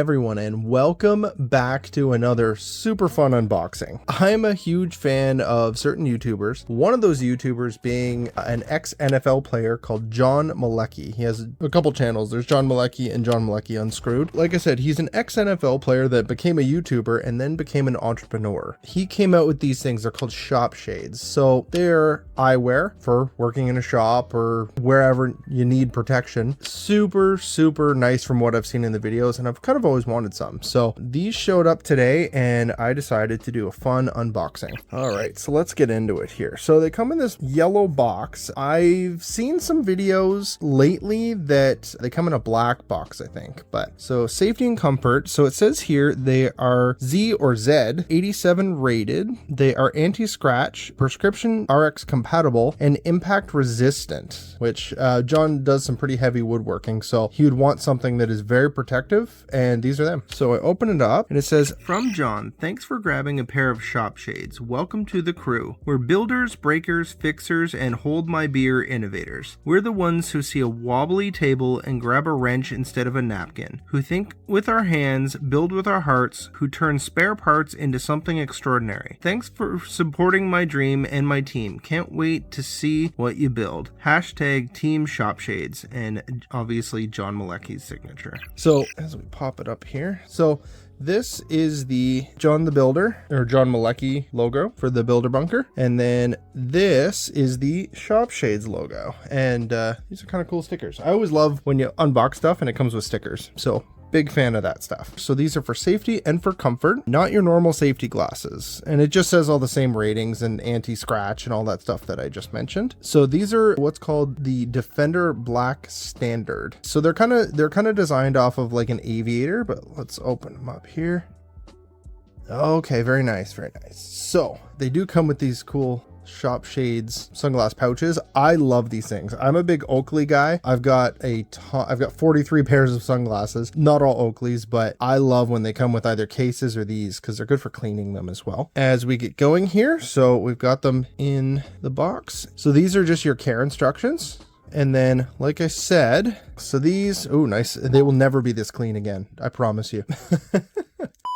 everyone, and welcome back to another super fun unboxing. I'm a huge fan of certain YouTubers, one of those YouTubers being an ex-NFL player called John Malecki. He has a couple channels. There's John Malecki and John Malecki Unscrewed. Like I said, he's an ex-NFL player that became a YouTuber and then became an entrepreneur. He came out with these things. They're called ShopShades. So they're eyewear for working in a shop or wherever you need protection. Super nice from what I've seen in the videos, and I've kind of always wanted some. So these showed up today and I decided to do a fun unboxing. All right, so let's get into it here. So they come in this yellow box. I've seen some videos lately that they come in a black box, I think. But so safety and comfort. So it says here they are Z or Z 87 rated. They are anti-scratch, prescription RX compatible, and impact resistant, which John does some pretty heavy woodworking. So he would want something that is very protective, and these are them. So I open it up and it says, "From John, thanks for grabbing a pair of ShopShades. Welcome to the crew. We're builders, breakers, fixers, and hold my beer innovators. We're the ones who see a wobbly table and grab a wrench instead of a napkin, who think with our hands, build with our hearts, who turn spare parts into something extraordinary. Thanks for supporting my dream and my team. Can't wait to see what you build. Hashtag Team ShopShades," and obviously John Malecki's signature. So as we pop it up here, so this is the John the Builder or John Malecki logo for the Builder Bunker. And then this is the ShopShades logo. And these are kind of cool stickers. I always love when you unbox stuff and it comes with stickers. So big fan of that stuff. So these are for safety and for comfort, not your normal safety glasses. And it just says all the same ratings and anti-scratch and all that stuff that I just mentioned. So these are what's called the Defender Black Standard. So they're kind of designed off of like an aviator, but let's open them up here. Okay, very nice, very nice. So they do come with these cool ShopShades sunglass pouches. I love these things. I'm a big Oakley guy. I've got 43 pairs of sunglasses, not all Oakleys, but I love when they come with either cases or these because they're good for cleaning them as well. As we get going here, so we've got them in the box. So these are just your care instructions. And then, like I said, so these, oh, nice. They will never be this clean again. I promise you.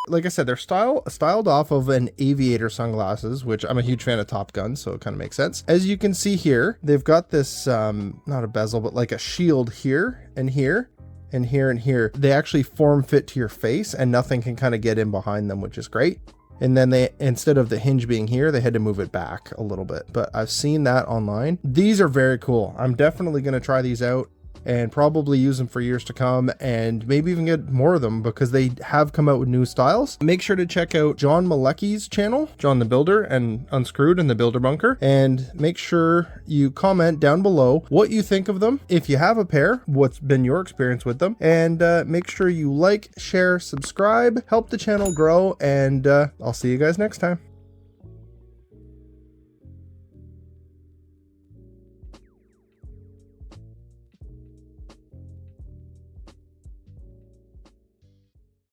Like I said, they're styled off of an aviator sunglasses, which I'm a huge fan of Top Gun, so it kind of makes sense. As you can see here, they've got this, not a bezel, but like a shield here and here and here and here. They actually form fit to your face and nothing can kind of get in behind them, which is great. And then they, instead of the hinge being here, they had to move it back a little bit, but I've seen that online. These are very cool. I'm definitely going to try these out and probably use them for years to come, and maybe even get more of them because they have come out with new styles. Make sure to check out John Malecki's channel, John the Builder and Unscrewed and the Builder Bunker, and make sure you comment down below what you think of them. If you have a pair, what's been your experience with them, and make sure you like, share, subscribe, help the channel grow, and I'll see you guys next time.